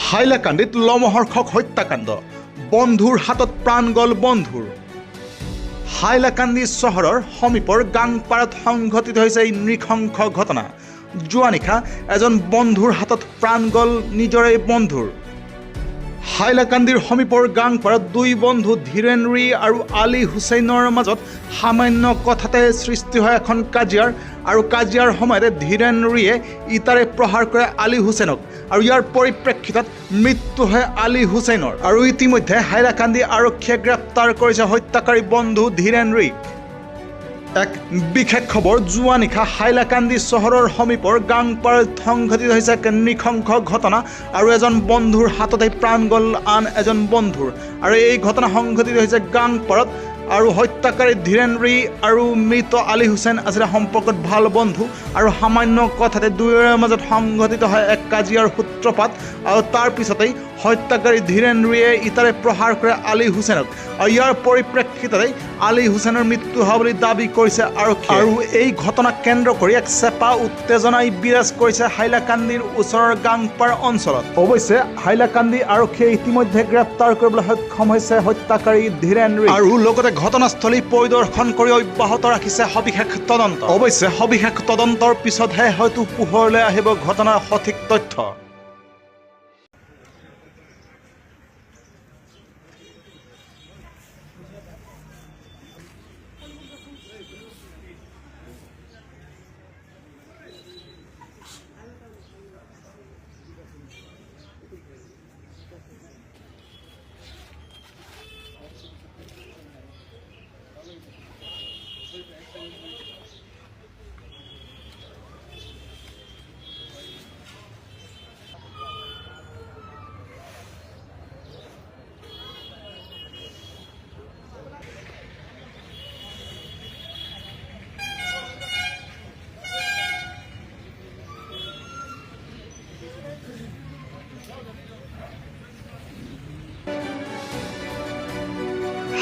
হাইলাকান্দিত লমহৰ্ষক হত্যাকাণ্ড, বন্ধুৰ হাতত প্ৰাণ গ'ল বন্ধুৰ। হাইলাকান্দি চহৰৰ সমীপৰ গাংপাৰাত সংঘটিত হৈছে এই নৃশংস ঘটনা। যোৱা নিশা এজন বন্ধুৰ হাতত প্ৰাণ গ'ল নিজৰে বন্ধুৰ। হাইলাকান্দিৰ সমীপৰ গাংপাৰাত দুই বন্ধু ধীৰেন আৰু আলী হুছেইনৰ মাজত সামান্য কথাতে সৃষ্টি হয় এখন কাজিয়াৰ, আৰু কাজিয়াৰ সময়তে ধীৰেন ইটাৰে প্ৰহাৰ কৰে আলী হুছেইনক, আৰু ইয়াৰ পৰিপ্ৰেক্ষিতত মৃত্যু হয় আলী হুছেইনৰ। আৰু ইতিমধ্যে হাইলাকান্দি আৰক্ষীয়ে গ্ৰেপ্তাৰ কৰিছে হত্যাকাৰী বন্ধু ধীৰেন। এক বিশেষ খবৰ, যোৱা নিশা হাইলাকান্দি চহৰৰ সমীপৰ গাংপাৰাত সংঘটিত হৈছে এক নৃশংস ঘটনা, আৰু এজন বন্ধুৰ হাততে প্ৰাণ গ'ল আন এজন বন্ধুৰ। আৰু এই ঘটনা সংঘটিত হৈছে গাংপাৰাত, আৰু হত্যাকাৰী ধীৰেন আৰু মৃত আলী হুছেইন আছিলে সম্পৰ্কত ভাল বন্ধু, আৰু সামান্য কথাতে দুয়োৰে মাজত সংঘটিত হয় এক কাজিয়াৰ সূত্ৰপাত, আৰু তাৰ পিছতেই হত্যাকাৰী ধীৰেন ইটাৰে প্ৰহাৰ কৰে আলী হুছেইনক, আৰু ইয়াৰ পৰিপ্ৰেক্ষিততেই আলী হুছেইনৰ মৃত্যু হোৱা বুলি দাবী কৰিছে আৰক্ষী। আৰু এই ঘটনাক কেন্দ্ৰ কৰি এক চেপা উত্তেজনাই বিৰাজ কৰিছে হাইলাকান্দিৰ ওচৰৰ গাংপাৰ অঞ্চলত। অৱশ্যে হাইলাকান্দি আৰক্ষীয়ে ইতিমধ্যে গ্ৰেপ্তাৰ কৰিবলৈ সক্ষম হৈছে হত্যাকাৰী ধীৰেন, আৰু লগতে ঘটনাস্থলী পৰিদৰ্শন কৰি অব্যাহত ৰাখিছে সবিশেষ তদন্ত। অৱশ্যে সবিশেষ তদন্তৰ পিছতহে হয়তো পোহৰলৈ আহিব ঘটনাৰ সঠিক তথ্য।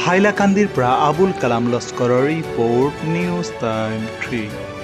হাইলাকান্দিৰ পৰা আবুল কালাম লস্কৰৰ ৰিপৰ্ট, নিউজ টাইম 3।